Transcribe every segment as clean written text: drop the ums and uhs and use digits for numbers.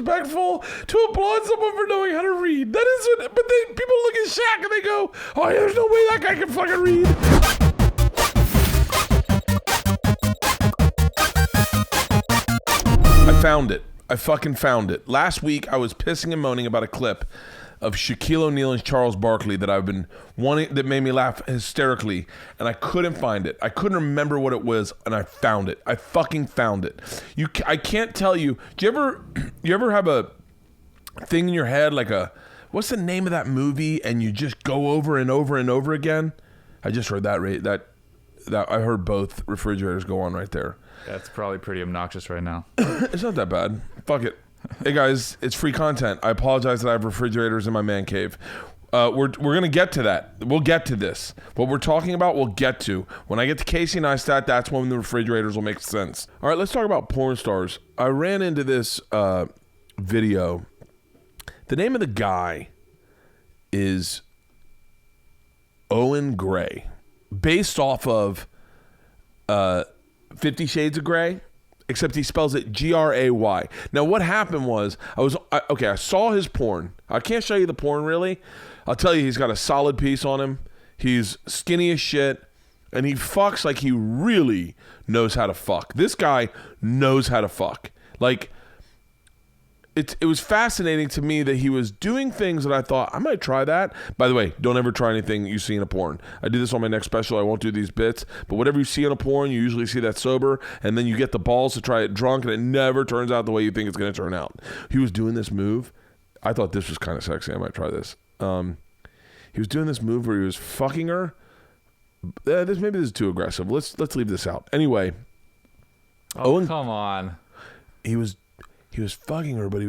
disrespectful to applaud someone for knowing how to read. That is what, but people look at Shaq and they go, oh yeah, there's no way that guy can fucking read. I found it. I fucking found it. Last week I was pissing and moaning about a clip of Shaquille O'Neal and Charles Barkley that I've been wanting, that made me laugh hysterically, and I couldn't find it. I couldn't remember what it was, and I found it. I fucking found it. I can't tell you. Do you ever have a thing in your head like what's the name of that movie, and you just go over and over and over again? I just heard that I heard both refrigerators go on right there. That's probably pretty obnoxious right now. It's not that bad. Fuck it. Hey guys, it's free content. I apologize that I have refrigerators in my man cave. We're gonna get to that. We'll get to this. What we're talking about, we'll get to. When I get to Casey Neistat, that's when the refrigerators will make sense. All right, let's talk about porn stars. I ran into this video. The name of the guy is Owen Gray, based off of 50 Shades of Grey. Except he spells it Gray. Now, what happened was, I saw his porn. I can't show you the porn, really. I'll tell you, he's got a solid piece on him. He's skinny as shit, and he fucks like he really knows how to fuck. This guy knows how to fuck. Like, it was fascinating to me that he was doing things that I thought, I might try that. By the way, don't ever try anything you see in a porn. I do this on my next special. I won't do these bits. But whatever you see in a porn, you usually see that sober. And then you get the balls to try it drunk, and it never turns out the way you think it's going to turn out. He was doing this move. I thought this was kind of sexy. I might try this. He was doing this move where he was fucking her. Maybe this is too aggressive. Let's leave this out. Anyway. Owen, come on. He was fucking her, but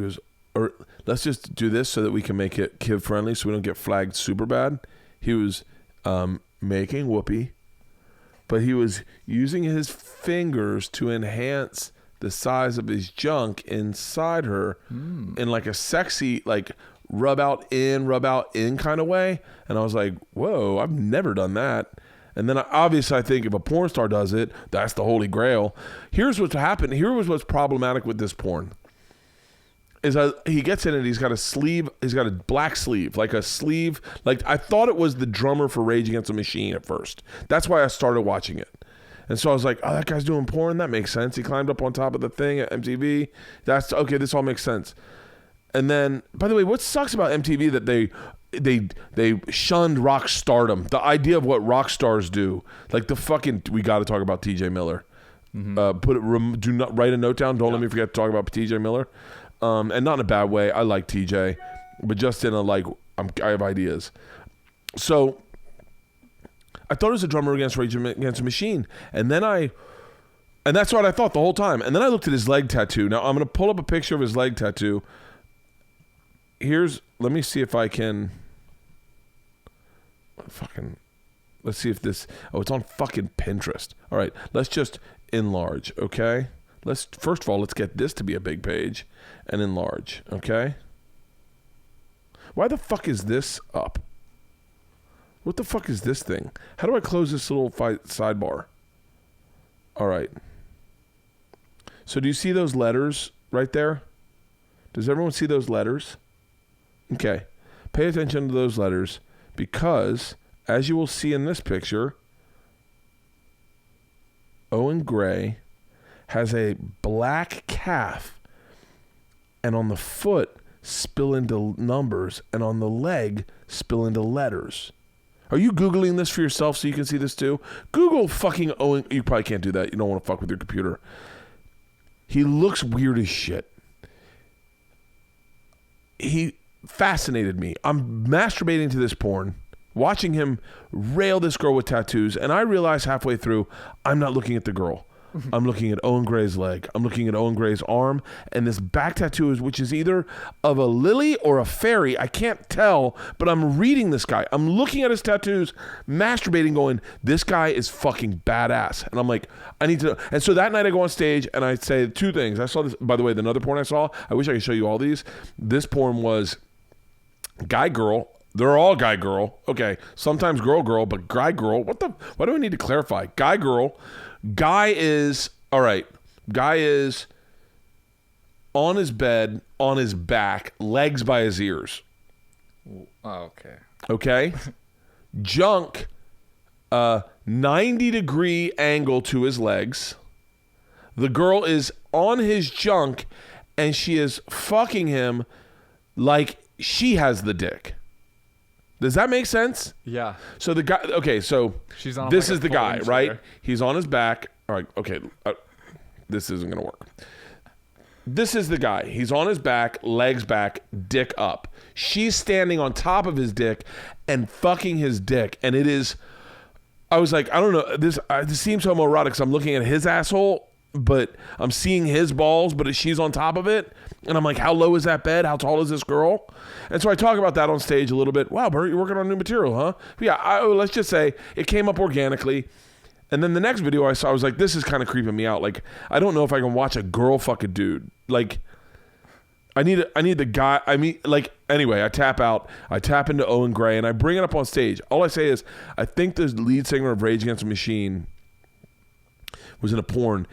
let's just do this so that we can make it kid friendly so we don't get flagged super bad. He was making whoopee, but he was using his fingers to enhance the size of his junk inside her in like a sexy, like rub out in kind of way. And I was like, whoa, I've never done that. And then obviously I think if a porn star does it, that's the holy grail. Here's what's happened. Here was what's problematic with this porn. He gets in it, he's got a black sleeve, like a sleeve, like I thought it was the drummer for Rage Against the Machine at first. That's why I started watching it. And so I was like, oh, that guy's doing porn? That makes sense. He climbed up on top of the thing at MTV. That's, okay, this all makes sense. And then, by the way, what sucks about MTV that they shunned rock stardom, the idea of what rock stars do. Like we got to talk about TJ Miller. Mm-hmm. Do not write a note down. Don't let me forget to talk about TJ Miller. And not in a bad way. I like TJ, but just in a I have ideas. So I thought it was a drummer against Rage Against the Machine, and that's what I thought the whole time. And then I looked at his leg tattoo. Now I'm gonna pull up a picture of his leg tattoo. Let me see if I can. Let's see if this. Oh, it's on fucking Pinterest. All right, let's just enlarge, okay? First of all, let's get this to be a big page and enlarge, okay? Why the fuck is this up? What the fuck is this thing? How do I close this little sidebar? All right. So do you see those letters right there? Does everyone see those letters? Okay. Pay attention to those letters because, as you will see in this picture, Owen Gray has a black calf, and on the foot spill into numbers, and on the leg spill into letters. Are you Googling this for yourself so you can see this too? Google fucking Owen. You probably can't do that. You don't want to fuck with your computer. He looks weird as shit. He fascinated me. I'm masturbating to this porn, watching him rail this girl with tattoos, and I realize halfway through, I'm not looking at the girl. I'm looking at Owen Gray's leg. I'm looking at Owen Gray's arm, and this back tattoo which is either of a lily or a fairy. I can't tell, but I'm reading this guy. I'm looking at his tattoos, masturbating, going, this guy is fucking badass. And I'm like, I need to know. And so that night I go on stage and I say two things. I saw this, by the way, another porn I saw. I wish I could show you all these. This porn was guy, girl. They're all guy, girl. Okay, sometimes girl, girl, but guy, girl. Why do I need to clarify? Guy, girl. Guy is, all right, guy is on his bed, on his back, legs by his ears. Oh, okay. Okay? Junk, 90-degree angle to his legs. The girl is on his junk, and she is fucking him like she has the dick. Does that make sense? Yeah. So the guy, okay, so She's on this like is a the guy, folding right? chair. He's on his back. All right, okay, this isn't going to work. This is the guy. He's on his back, legs back, dick up. She's standing on top of his dick and fucking his dick. And it is, I was like, I don't know, this seems homoerotic because I'm looking at his asshole, but I'm seeing his balls, but she's on top of it. And I'm like, how low is that bed? How tall is this girl? And so I talk about that on stage a little bit. Wow, Bert, you're working on new material, huh? But yeah, let's just say it came up organically. And then the next video I saw, I was like, this is kind of creeping me out. Like, I don't know if I can watch a girl fuck a dude. Like, I need the guy. I mean, like, anyway, I tap out. I tap into Owen Gray, and I bring it up on stage. All I say is, I think the lead singer of Rage Against the Machine was in a porn.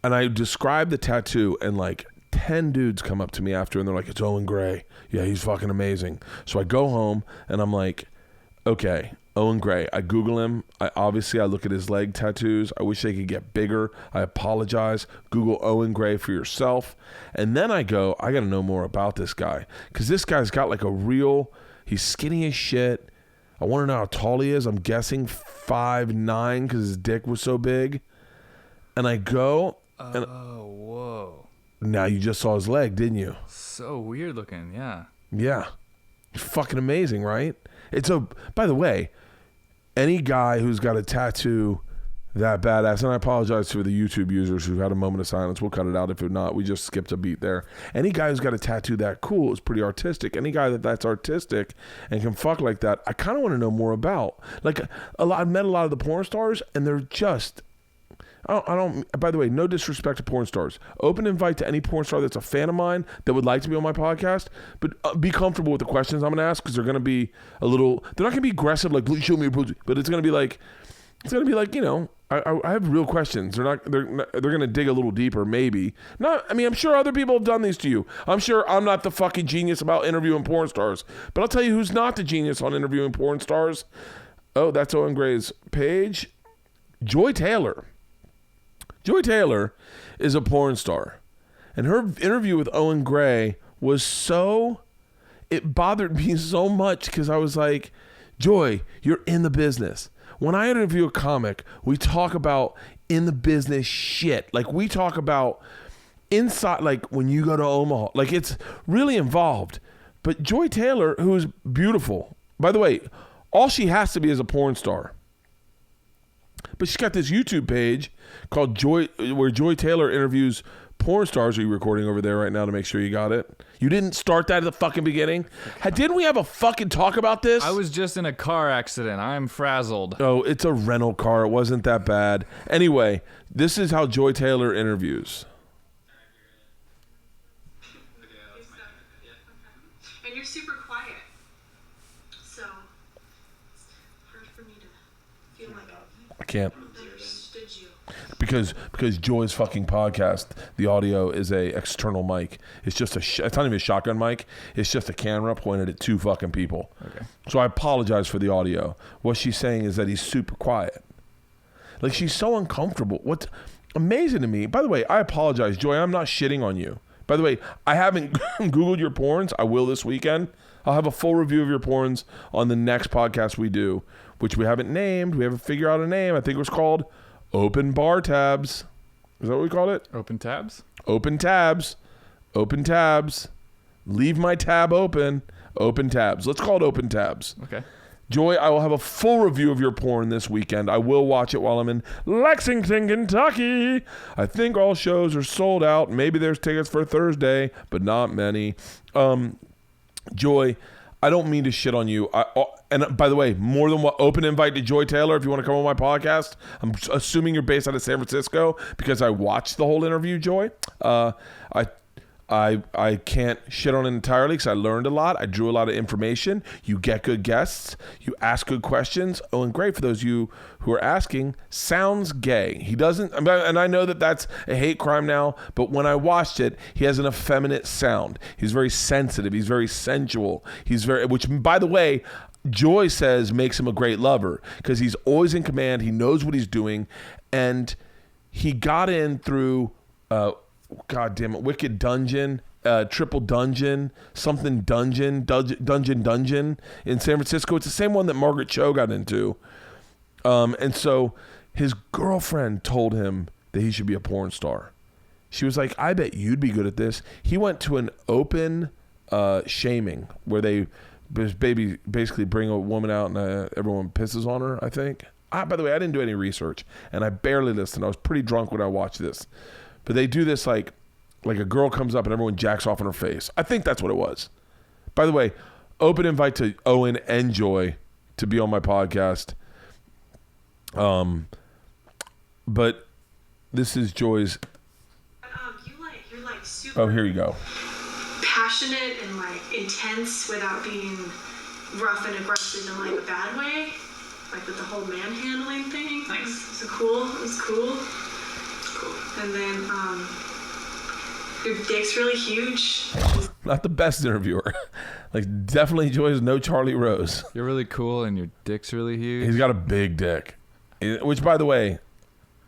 And I describe the tattoo, and like 10 dudes come up to me after, and they're like, it's Owen Gray. Yeah, he's fucking amazing. So I go home, and I'm like, okay, Owen Gray. I Google him. I look at his leg tattoos. I wish they could get bigger. I apologize. Google Owen Gray for yourself. And then I go, I got to know more about this guy. Because this guy's got like he's skinny as shit. I want to know how tall he is. I'm guessing 5'9" because his dick was so big. And I go. Oh, whoa. Now you just saw his leg, didn't you? So weird looking, yeah. Yeah. It's fucking amazing, right? By the way, any guy who's got a tattoo that badass, and I apologize to the YouTube users who had a moment of silence. We'll cut it out if not. We just skipped a beat there. Any guy who's got a tattoo that cool is pretty artistic. Any guy that's artistic and can fuck like that, I kind of want to know more about. Like, I've met a lot of the porn stars, and they're just... I don't, by the way, no disrespect to porn stars. Open invite to any porn star that's a fan of mine that would like to be on my podcast, but be comfortable with the questions I'm going to ask, because they're going to be they're not going to be aggressive, like, show me your pussy, but it's going to be like, you know, I have real questions. They're going to dig a little deeper, maybe. I'm sure other people have done these to you. I'm sure I'm not the fucking genius about interviewing porn stars, but I'll tell you who's not the genius on interviewing porn stars. Oh, that's Owen Gray's page. Joy Taylor. Joy Taylor is a porn star, and her interview with Owen Gray it bothered me so much, because I was like, Joy, you're in the business. When I interview a comic, we talk about in the business shit. Like, we talk about inside, like when you go to Omaha, like, it's really involved. But Joy Taylor, who's beautiful, by the way, all she has to be is a porn star. But she's got this YouTube page called Joy, where Joy Taylor interviews porn stars. Are you recording over there right now to make sure you got it? You didn't start that at the fucking beginning? Didn't we have a fucking talk about this? I was just in a car accident. I'm frazzled. Oh, it's a rental car. It wasn't that bad. Anyway, this is how Joy Taylor interviews. And you're super quiet. So it's hard for me to feel like I can't. understood you. Because Joy's fucking podcast, the audio is a external mic. It's just it's not even a shotgun mic. It's just a camera pointed at two fucking people. Okay. So I apologize for the audio. What she's saying is that he's super quiet. Like, she's so uncomfortable. What's amazing to me, by the way, I apologize, Joy. I'm not shitting on you. By the way, I haven't Googled your porns. I will this weekend. I'll have a full review of your porns on the next podcast we do, which we haven't named. We haven't figured out a name. I think it was called Open Bar Tabs. Is that what we called it? Open tabs? Open tabs. Open tabs. Leave my tab open. Open tabs. Let's call it Open Tabs. Okay. Joy, I will have a full review of your porn this weekend. I will watch it while I'm in Lexington, Kentucky. I think all shows are sold out. Maybe there's tickets for Thursday, but not many. Joy, I don't mean to shit on you. And by the way, more than what, open invite to Joy Taylor if you want to come on my podcast. I'm assuming you're based out of San Francisco because I watched the whole interview, Joy. I can't shit on it entirely because I learned a lot. I drew a lot of information. You get good guests. You ask good questions. Owen Gray, for those of you who are asking, sounds gay. He doesn't, and I know that that's a hate crime now, but when I watched it, he has an effeminate sound. He's very sensitive. He's very sensual. Which, by the way, Joy says makes him a great lover because he's always in command. He knows what he's doing. And he got in through... God damn it, Wicked Dungeon, Triple Dungeon, something Dungeon in San Francisco. It's the same one that Margaret Cho got into. And so his girlfriend told him that he should be a porn star. She was like, I bet you'd be good at this. He went to an open shaming where they basically bring a woman out and everyone pisses on her, I think. By the way, I didn't do any research and I barely listened. I was pretty drunk when I watched this. But they do this like a girl comes up and everyone jacks off in her face. I think that's what it was. By the way, open invite to Owen and Joy to be on my podcast. But this is Joy's. You're like super. Oh, here you go. Passionate and like intense without being rough and aggressive in like a bad way, like with the whole manhandling thing. Nice. It was cool. And then your dick's really huge. Not the best interviewer. Like definitely Joy's no Charlie Rose. You're really cool and your dick's really huge. He's got a big dick. Which, by the way,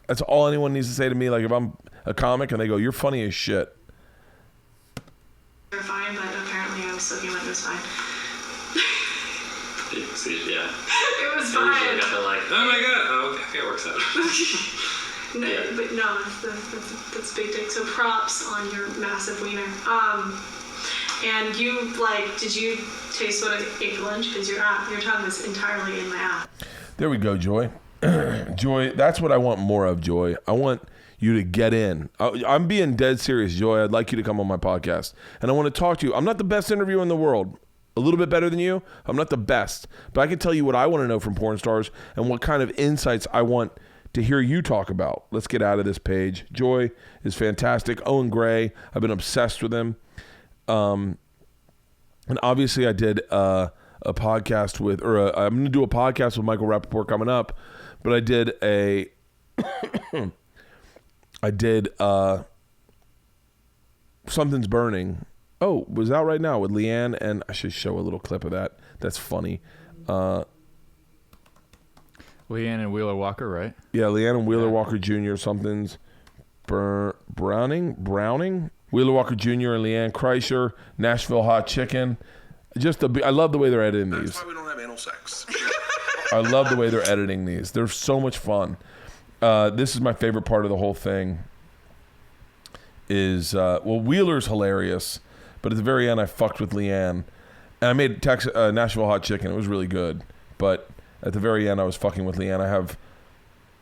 that's all anyone needs to say to me. Like if I'm a comic and they go, "You're funny as shit." They're fine, but apparently I was soaking like it was fine. Yeah. It was I fine. usually got the like, oh my god, oh okay, it works out. No, but no, that's big dick. So props on your massive wiener. And you did you taste what I ate for lunch? Because your tongue was entirely in my ass. There we go, Joy. Joy, that's what I want more of, Joy. I want you to get in. I'm being dead serious, Joy. I'd like you to come on my podcast. And I want to talk to you. I'm not the best interviewer in the world. A little bit better than you. I'm not the best. But I can tell you what I want to know from porn stars and what kind of insights I want to hear you talk about. Let's get out of this page. Joy is fantastic. Owen Gray, I've been obsessed with him. And obviously I did a podcast with, I'm going to do a podcast with Michael Rappaport coming up, but I did Something's Burning. Oh, was out right now with Leanne, and I should show a little clip of that. That's funny. Leanne and Wheeler Walker, right? Yeah, Leanne and Wheeler Walker Jr. Something's Browning? Wheeler Walker Jr. and Leanne Kreischer, Nashville Hot Chicken. I love the way they're editing these. That's why we don't have anal sex. I love the way they're editing these. They're so much fun. This is my favorite part of the whole thing. Wheeler's hilarious, but at the very end I fucked with Leanne. And I made Nashville Hot Chicken. It was really good. But at the very end I was fucking with Leanne.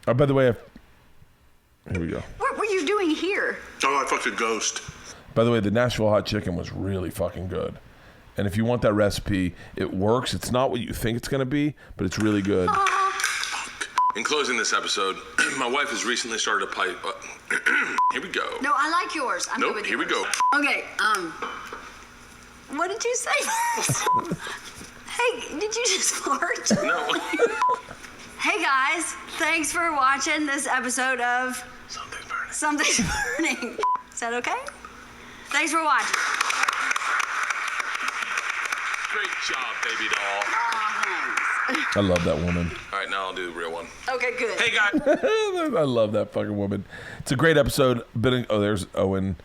By the way, here we go. What were you doing here? Oh, I fucked a ghost. By the way, the Nashville Hot Chicken was really fucking good. And if you want that recipe, it works. It's not what you think it's going to be, but it's really good. In closing this episode, my wife has recently started a pipe. Here we go. No, I like yours. I'm good Nope, with here we yours. go. Okay, what did you say? Hey, did you just fart? No. Hey guys, thanks for watching this episode of Something's burning. Something's Burning. Is that okay? Thanks for watching. Great job, baby doll. Thanks. I love that woman. All right, now I'll do the real one. Okay, good. Hey, guys. I love that fucking woman. It's a great episode. There's Owen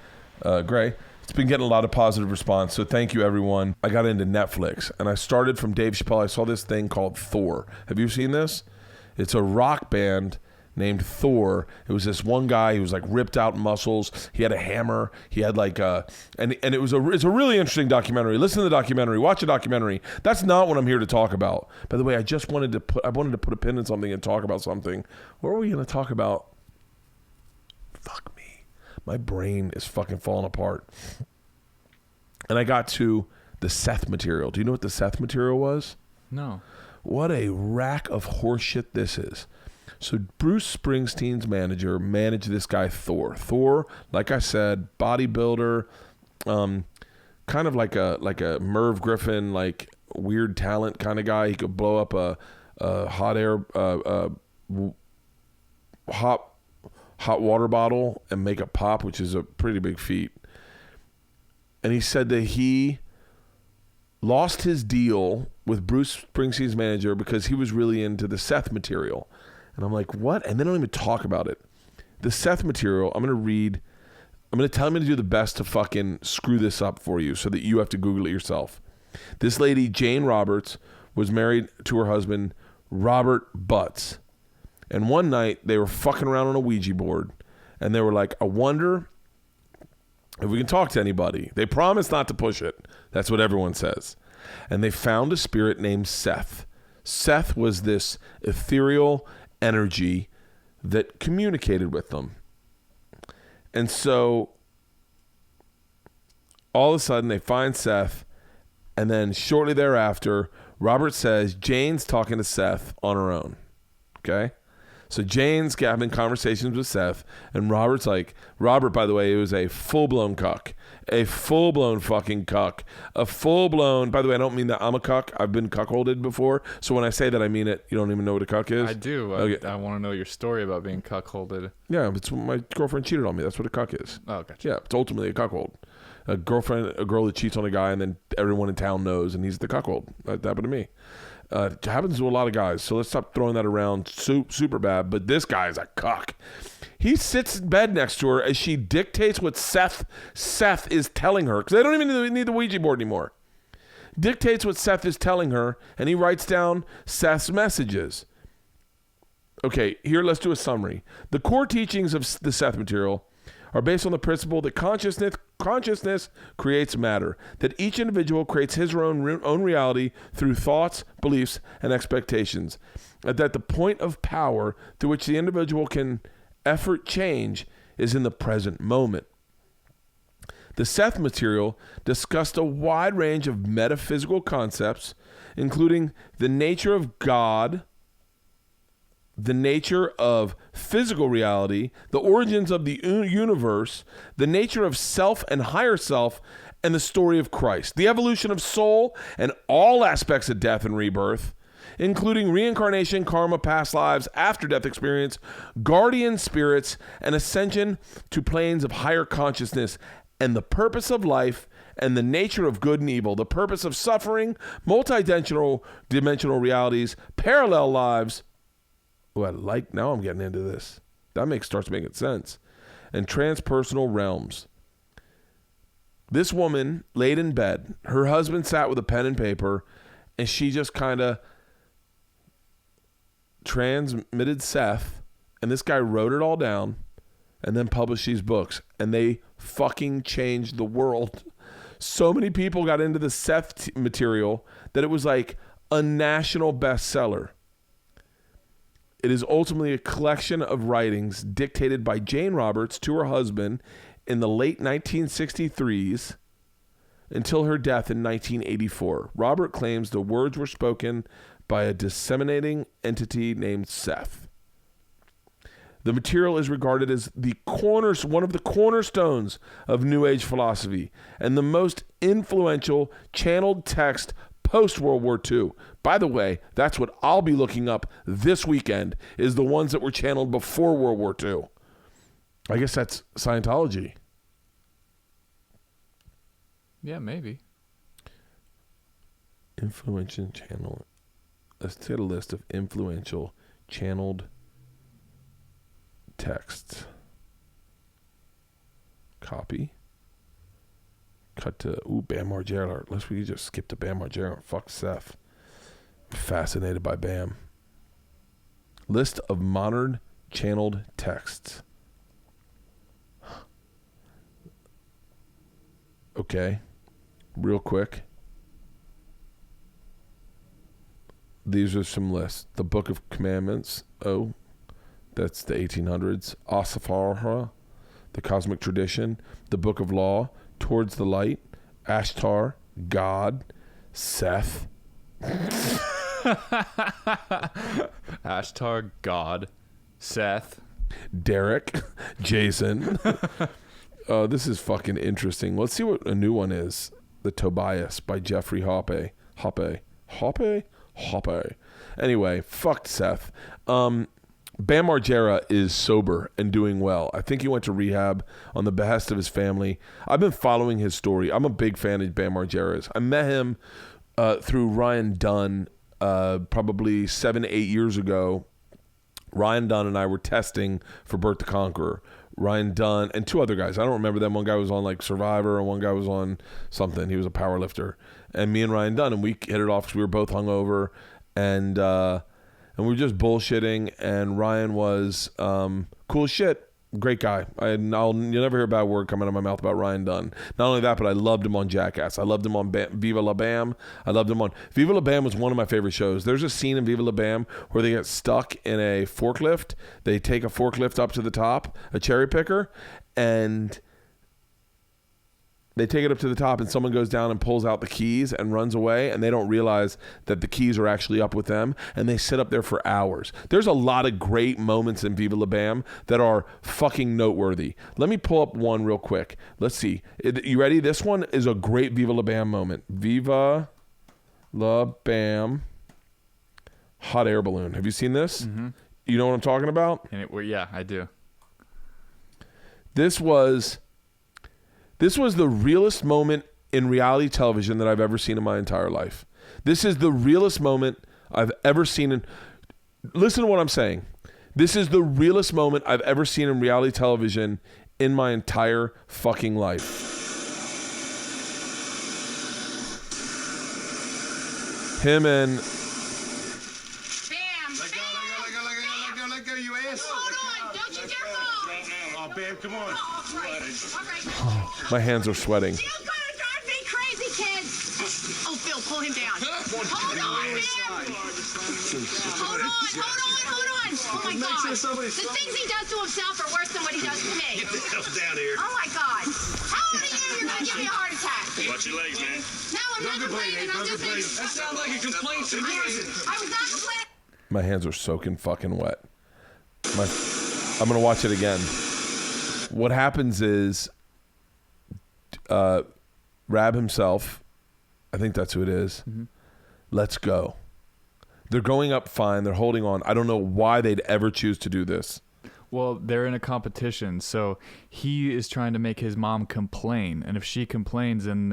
Gray. It's been getting a lot of positive response, so thank you, everyone. I got into Netflix, and I started from Dave Chappelle. I saw this thing called Thor. Have you seen this? It's a rock band named Thor. It was this one guy who was like ripped out muscles. He had a hammer. He had like and it's a really interesting documentary. Listen to the documentary. Watch the documentary. That's not what I'm here to talk about. By the way, I wanted to put a pin in something and talk about something. What are we going to talk about? Fuck me. My brain is fucking falling apart. And I got to the Seth Material. Do you know what the Seth Material was? No. What a rack of horseshit this is. So Bruce Springsteen's manager managed this guy Thor. Thor, like I said, bodybuilder, kind of like a Merv Griffin, like weird talent kind of guy. He could blow up a hot air hot water bottle and make it pop, which is a pretty big feat. And he said that he lost his deal with Bruce Springsteen's manager because he was really into the Seth Material. And I'm like, what? And they don't even talk about it. The Seth Material, I'm going to tell him to do the best to fucking screw this up for you so that you have to Google it yourself. This lady, Jane Roberts, was married to her husband, Robert Butts. And one night, they were fucking around on a Ouija board. And they were like, I wonder if we can talk to anybody. They promised not to push it. That's what everyone says. And they found a spirit named Seth. Seth was this ethereal energy that communicated with them. And so all of a sudden they find Seth, and then shortly thereafter, Robert says Jane's talking to Seth on her own. Okay? So Jane's having conversations with Seth, and Robert's like, Robert, by the way, it was a full-blown cuck. A full-blown fucking cuck. A full-blown, by the way, I don't mean that I'm a cuck. I've been cuckolded before. So when I say that, I mean it. You don't even know what a cuck is? I do. Okay. I want to know your story about being cuckolded. Yeah, it's when my girlfriend cheated on me. That's what a cuck is. Oh, gotcha. Yeah, it's ultimately a cuckold. A girl that cheats on a guy, and then everyone in town knows, and he's the cuckold. That happened to me. It happens to a lot of guys, so let's stop throwing that around super bad. But this guy's a cuck. He sits in bed next to her as she dictates what Seth is telling her, because they don't even need the Ouija board anymore. Dictates what Seth is telling her, and he writes down Seth's messages. Okay, here, let's do a summary. The core teachings of the Seth Material are based on the principle that consciousness creates matter, that each individual creates his or own reality through thoughts, beliefs, and expectations, and that the point of power through which the individual can effort change is in the present moment. The Seth Material discussed a wide range of metaphysical concepts, including the nature of God, the nature of physical reality, the origins of the universe, the nature of self and higher self, and the story of Christ, the evolution of soul and all aspects of death and rebirth, including reincarnation, karma, past lives, after-death experience, guardian spirits, and ascension to planes of higher consciousness, and the purpose of life and the nature of good and evil, the purpose of suffering, multidimensional realities, parallel lives. Oh, now I'm getting into this. That starts making sense. And transpersonal realms. This woman laid in bed. Her husband sat with a pen and paper, and she just kind of transmitted Seth, and this guy wrote it all down and then published these books, and they fucking changed the world. So many people got into the Seth Material that it was like a national bestseller. It is ultimately a collection of writings dictated by Jane Roberts to her husband in the late 1963s until her death in 1984. Robert claims the words were spoken by a disseminating entity named Seth. The material is regarded as one of the cornerstones of New Age philosophy and the most influential channeled text post-World War II. By the way, that's what I'll be looking up this weekend, is the ones that were channeled before World War II. I guess that's Scientology. Yeah, maybe. Influential channel. Let's get a list of influential channeled texts. Copy. Cut to Bam Margera. Unless we just skip to Bam Margera. Fuck Seth. Fascinated by Bam. List of modern channeled texts. Okay. Real quick. These are some lists. The Book of Commandments. Oh, that's the 1800s. Asafara, the Cosmic Tradition. The Book of Law. Towards the Light. Ashtar. God. Seth. Ashtar, God, Seth, Derek. Jason. This is fucking interesting. Let's see what a new one is. The Tobias by Jeffrey Hoppe. Anyway, fucked Seth. Bam Margera is sober and doing well. I think he went to rehab on the behest of his family. I've been following his story. I'm a big fan of Bam Margera's. I met him through Ryan Dunn probably 7-8 years ago. Ryan Dunn and I were testing for Bert the Conqueror. Ryan Dunn and two other guys. I don't remember them. One guy was on like Survivor and one guy was on something. He was a power lifter. And me and Ryan Dunn, and we hit it off because we were both hungover. And we were just bullshitting. And Ryan was cool as shit. Great guy. You'll never hear a bad word come out of my mouth about Ryan Dunn. Not only that, but I loved him on Jackass. I loved him on Viva La Bam. Viva La Bam was one of my favorite shows. There's a scene in Viva La Bam where they get stuck in a forklift. They take a forklift up to the top, a cherry picker, and they take it up to the top and someone goes down and pulls out the keys and runs away, and they don't realize that the keys are actually up with them, and they sit up there for hours. There's a lot of great moments in Viva La Bam that are fucking noteworthy. Let me pull up one real quick. Let's see. You ready? This one is a great Viva La Bam moment. Viva La Bam hot air balloon. Have you seen this? Mm-hmm. You know what I'm talking about? Yeah, I do. This was the realest moment in reality television that I've ever seen in my entire life. This is the realest moment I've ever seen listen to what I'm saying. This is the realest moment I've ever seen in reality television in my entire fucking life. Him and Bam! Let go, you ass. Hold on, don't you dare fall. Oh, Bam, come on. my hands are sweating. You're gonna drive me crazy, kid. Oh, Phil, pull him down. Hold on, Bam. Hold on. Oh, my God. The things he does to himself are worse than what he does to me. Get the hell down here. Oh, my God. How old are you? You're gonna give me a heart attack. Watch your legs, man. No, I'm not complaining. I'm just saying. That sounds like a complaint to me. I was not complaining. My hands are soaking fucking wet. I'm going to watch it again. What happens is Rab himself, I think that's who it is, lets go. They're going up fine. They're holding on. I don't know why they'd ever choose to do this. Well, they're in a competition, so he is trying to make his mom complain. And if she complains and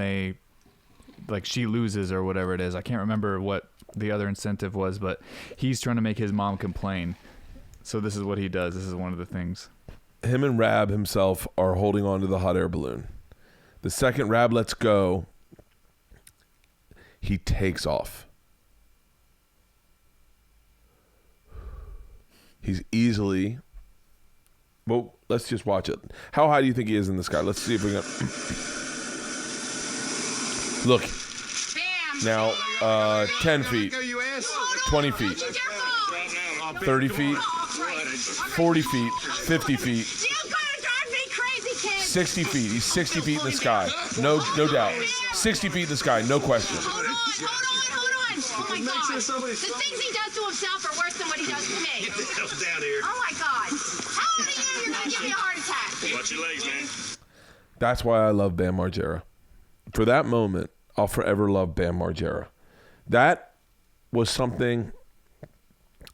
she loses or whatever it is, I can't remember what the other incentive was, but he's trying to make his mom complain. So this is what he does. This is one of the things. Him and Rab himself are holding on to the hot air balloon. The second Rab lets go, he takes off. He's easily... Well, let's just watch it. How high do you think he is in the sky? Let's see if we can... Look. Bam. Now, 10 feet, 20 feet, 30 feet, 40 feet, 50 feet, You're gonna drive me crazy, kid. 60 feet. He's 60 feet in the sky. No doubt. 60 feet in the sky, no question. Hold on. Oh, my God. The things he does to himself are worse than what he does to me. Get the hell down here. Oh, my God. How old are you? You're gonna give me a heart attack. Watch your legs, man. That's why I love Bam Margera. For that moment, I'll forever love Bam Margera. That was something...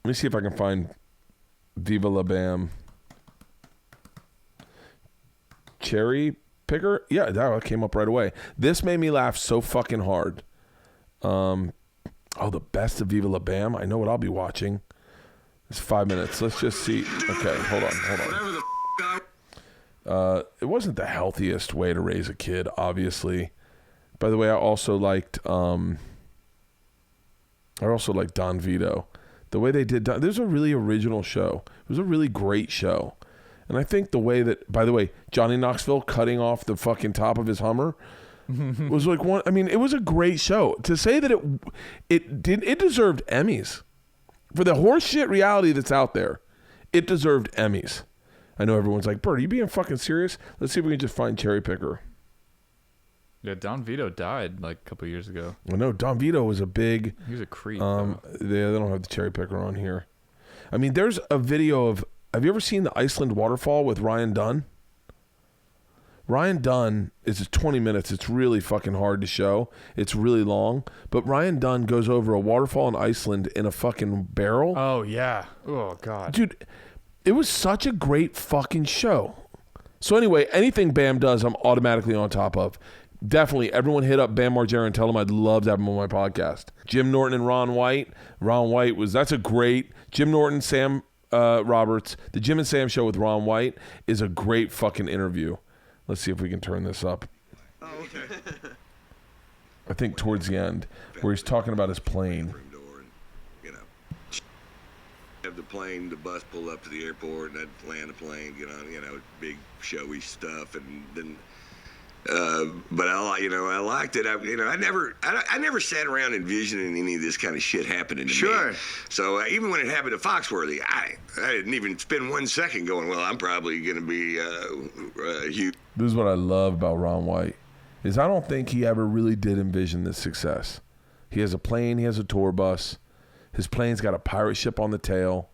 Let me see if I can find Viva La Bam. Cherry picker? Yeah, that came up right away. This made me laugh so fucking hard. The best of Viva La Bam. I know what I'll be watching. It's 5 minutes. Let's just see. Okay, hold on. It wasn't the healthiest way to raise a kid, obviously. By the way, I also liked Don Vito. The way they did Don, this was a really original show. It was a really great show. And I think the way that, by the way, Johnny Knoxville cutting off the fucking top of his Hummer was like one. I mean, it was a great show. To say that it deserved Emmys for the horseshit reality that's out there. It deserved Emmys. I know everyone's like, Bert, are you being fucking serious? Let's see if we can just find Cherry Picker. Yeah, Don Vito died like a couple years ago. Well, no, Don Vito was a big. He was a creep. They don't have the Cherry Picker on here. I mean, there's a video of. Have you ever seen the Iceland waterfall with Ryan Dunn? Ryan Dunn is 20 minutes. It's really fucking hard to show. It's really long. But Ryan Dunn goes over a waterfall in Iceland in a fucking barrel. Oh, yeah. Oh, God. Dude, it was such a great fucking show. So anyway, anything Bam does, I'm automatically on top of. Definitely, everyone hit up Bam Margera and tell him I'd love to have him on my podcast. Jim Norton and Ron White. Ron White that's a great, Jim Norton, Sam Roberts. The Jim and Sam show with Ron White is a great fucking interview. Let's see if we can turn this up. Oh, okay. I think towards the end, where he's talking about his plane. Have the plane, the bus pull up to the airport, and I'd land the plane, get on, big showy stuff, and then. But I liked it. I never sat around envisioning any of this kind of shit happening to me. So even when it happened to Foxworthy, I didn't even spend 1 second going, well, I'm probably going to be huge. This is what I love about Ron White, is I don't think he ever really did envision this success. He has a plane, he has a tour bus. His plane's got a pirate ship on the tail.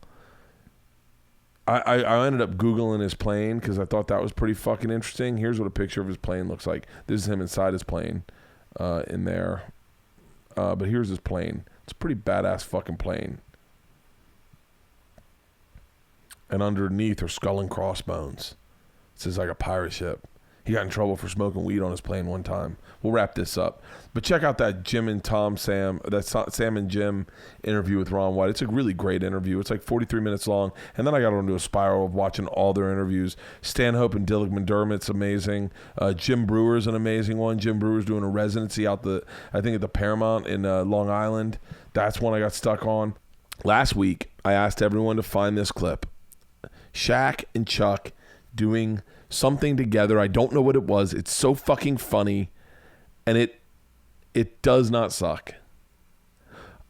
I ended up Googling his plane because I thought that was pretty fucking interesting. Here's what a picture of his plane looks like. This is him inside his plane in there. But here's his plane. It's a pretty badass fucking plane. And underneath are skull and crossbones. This is like a pirate ship. He got in trouble for smoking weed on his plane one time. We'll wrap this up. But check out that Sam and Jim interview with Ron White. It's a really great interview. It's like 43 minutes long. And then I got into a spiral of watching all their interviews. Stanhope and Dillick McDermott's amazing. Jim Brewer's an amazing one. Jim Brewer's doing a residency I think at the Paramount in Long Island. That's one I got stuck on. Last week, I asked everyone to find this clip. Shaq and Chuck doing something together. I don't know what it was. It's so fucking funny, and it does not suck.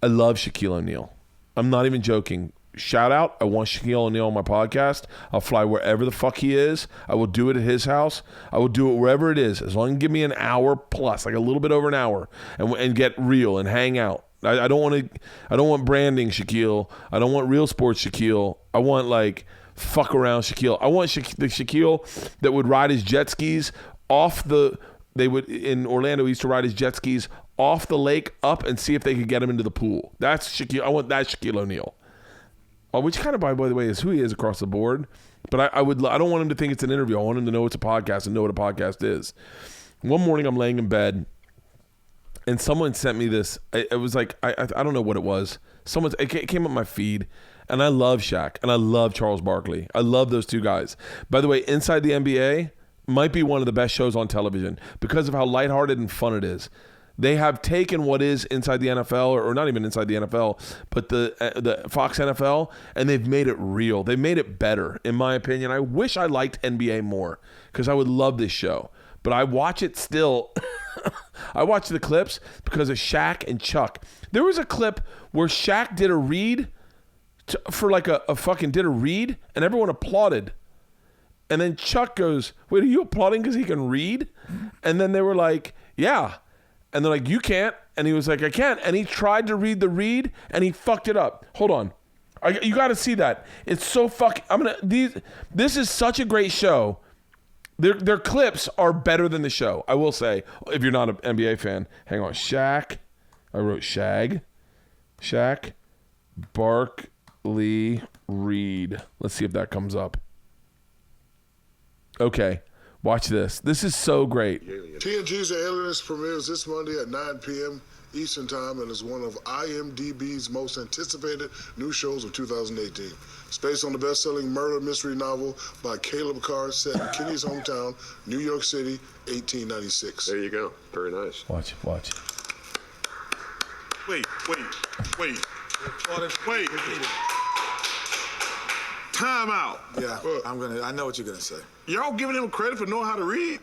I love Shaquille O'Neal. I'm not even joking. Shout out, I want Shaquille O'Neal on my podcast. I'll fly wherever the fuck he is. I will do it at his house. I will do it wherever it is, as long as you give me an hour plus, like a little bit over an hour, and get real and hang out. I don't want branding Shaquille. I don't want real sports Shaquille. I want like fuck around Shaquille. I want the Shaquille that would ride his jet skis in Orlando, he used to ride his jet skis off the lake up and see if they could get him into the pool. That's Shaquille. I want that Shaquille O'Neal. Which kind of, by the way, is who he is across the board. But I don't want him to think it's an interview. I want him to know it's a podcast and know what a podcast is. One morning I'm laying in bed and someone sent me this. It was like, I don't know what it was. It came up my feed. And I love Shaq, and I love Charles Barkley. I love those two guys. By the way, Inside the NBA might be one of the best shows on television because of how lighthearted and fun it is. They have taken what is Inside the NFL, or not even Inside the NFL, but the Fox NFL, and they've made it real. They made it better, in my opinion. I wish I liked NBA more because I would love this show. But I watch it still. I watch the clips because of Shaq and Chuck. There was a clip where Shaq did a read for like a fucking did a read, and everyone applauded. And then Chuck goes, wait, are you applauding because he can read? And then they were like, yeah. And they're like, you can't. And he was like, I can't. And he tried to read the read, and he fucked it up. Hold on. You got to see that. It's so this is such a great show. Their clips are better than the show, I will say. If you're not an NBA fan. Hang on. Shaq. I wrote Shaq. Barkley Reed. Let's see if that comes up. Okay, watch this. This is so great. TNG's The Alienist premieres this Monday at 9 p.m. Eastern Time and is one of IMDb's most anticipated new shows of 2018. It's based on the best-selling murder mystery novel by Caleb Carr set in Kenny's hometown, New York City, 1896. There you go. Very nice. Watch. Wait. Time out. Yeah, I know what you're gonna say. Y'all giving him credit for knowing how to read?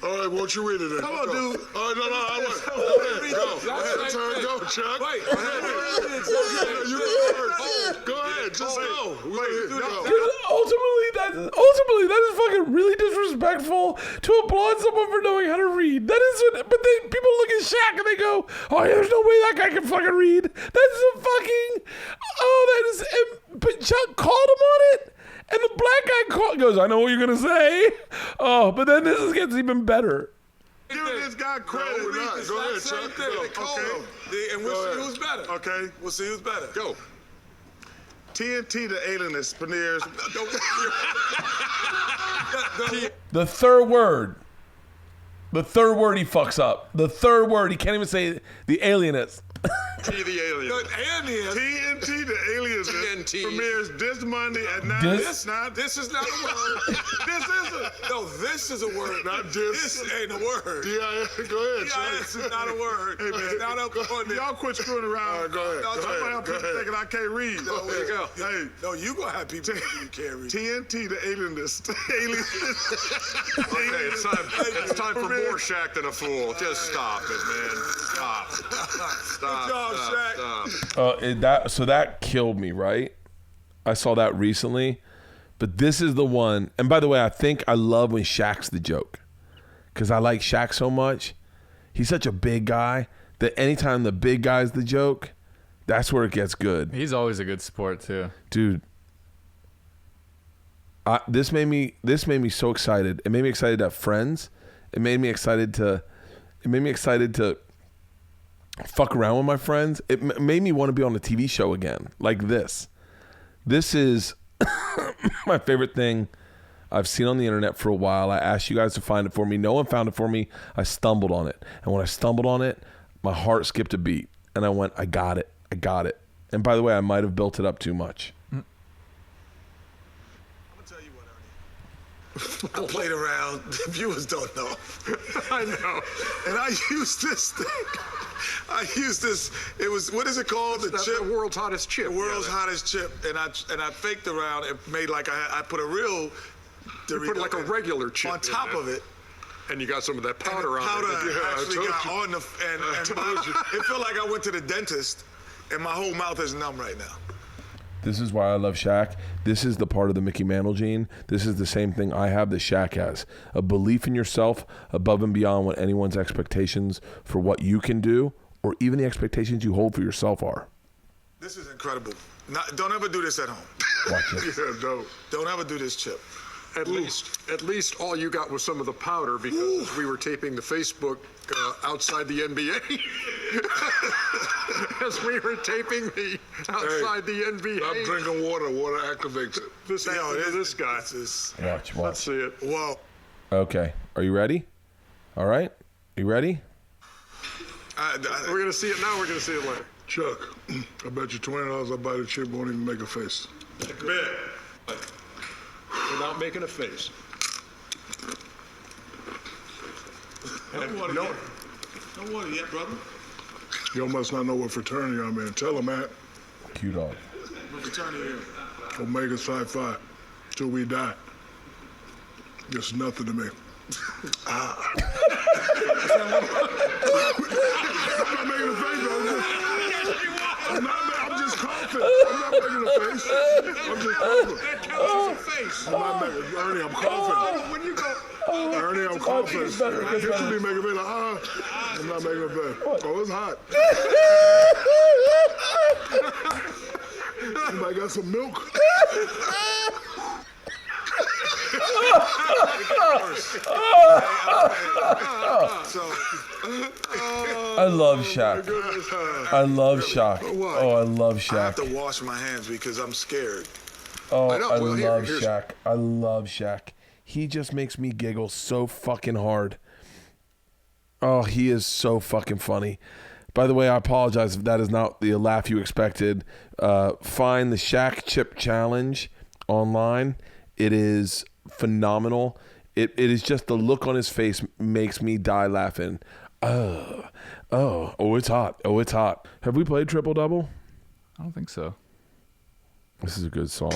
All right, won't you read it then? Come on, dude. All right, I want. Go ahead, turn, go, Chuck. Wait. Go ahead, just go. Ultimately, that is fucking really disrespectful to applaud someone for knowing how to read. That is what, but people look at Shaq and they go, oh, yeah, there's no way that guy can fucking read. That's a fucking, but Chuck called him on it. And the black guy goes, I know what you're going to say. Oh, but then this gets even better. Give this guy credit. No, we're not. Go ahead, Chuck. Okay. And we'll see who's better. Okay. We'll see who's better. Go. TNT the alienist premieres. The third word. The third word he fucks up. The third word, he can't even say the alienist. T the alien. TNT the alienist premieres this Monday at 9. This is not a word. This isn't. No, this is a word. Not this. This ain't a word. D-I-S. Go ahead, D-I-S is not a word. Hey, man. It's not up on there. Y'all quit screwing around. All right, go ahead. No, Go I'm thinking I can't read. No, there you go. Hey. No, you gonna have people you can't read. TNT the alienist. Okay, it's time for more Shaq than a fool. Just stop it, man. Stop. Stop. Good job, Shaq. So that killed me, right? I saw that recently. But this is the one. And by the way, I think I love when Shaq's the joke. Because I like Shaq so much. He's such a big guy that anytime the big guy's the joke, that's where it gets good. He's always a good sport too. Dude. This made me so excited. It made me excited to have friends. It made me excited to fuck around with my friends. It made me want to be on a TV show again, like this. This is my favorite thing I've seen on the internet for a while. I asked you guys to find it for me. No one found it for me. I stumbled on it. And when I stumbled on it, my heart skipped a beat. And I went, I got it. I got it. And by the way, I might have built it up too much. I played around. The viewers don't know. I know. And I used this thing. I used this. It was, what is it called? The chip. The world's hottest chip. The world's hottest chip. And I faked around and made like I put a real. You put like a regular chip on top of it. And you got some of that powder on it. Actually got on the. It felt like I went to the dentist, and my whole mouth is numb right now. This is why I love Shaq. This is the part of the Mickey Mantle gene. This is the same thing I have that Shaq has. A belief in yourself above and beyond what anyone's expectations for what you can do or even the expectations you hold for yourself are. This is incredible. Don't ever do this at home. Watch this. Yeah, don't ever do this, Chip. At least all you got was some of the powder because we were taping the Facebook outside the NBA. As we were taping the outside the NBA. Stop drinking water. Water activates it. This guy. Watch. Let's see it. Whoa. Okay. Are you ready? All right. You ready? We're going to see it now. We're going to see it later. Chuck, I bet you $20 I'll buy the chip, won't even make a face. Bet. Without making a face. Don't water yet, brother. You must not know what fraternity I'm in. Tell him, Matt. Q-Dog. What fraternity are you in? Omega Psi Phi. Till we die. It's nothing to me. I'm not making a face, I'm just coughing. I'm not making a face. I'm just coughing. That counts as a face. I'm not making, Ernie, I'm coughing. When you go. Ernie, I'm coughing. This should be making a face like, I'm not making a face. Oh, it's hot. Anybody got some milk? I love Shaq. I love Shaq. Oh, I love Shaq. I have to wash my hands because I'm scared. Oh, I love Shaq. I love Shaq. He just makes me giggle so fucking hard. Oh, he is so fucking funny. By the way, I apologize if that is not the laugh you expected. Find the Shaq Chip Challenge online. It is phenomenal. It is just the look on his face makes me die laughing. Oh, it's hot. Oh, it's hot. Have we played Triple Double? I don't think so. This is a good song.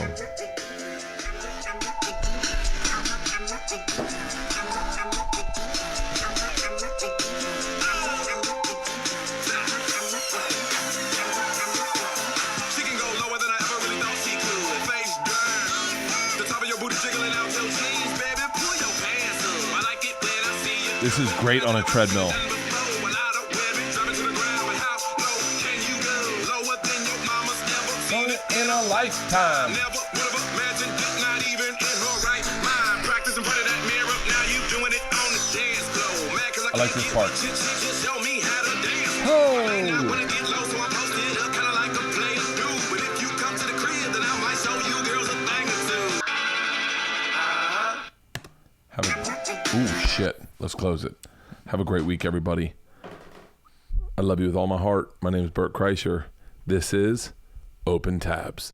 This is great on a treadmill. In a lifetime. I like this part. Ooh, shit. Let's close it. Have a great week, everybody. I love you with all my heart. My name is Bert Kreischer. This is Open Tabs.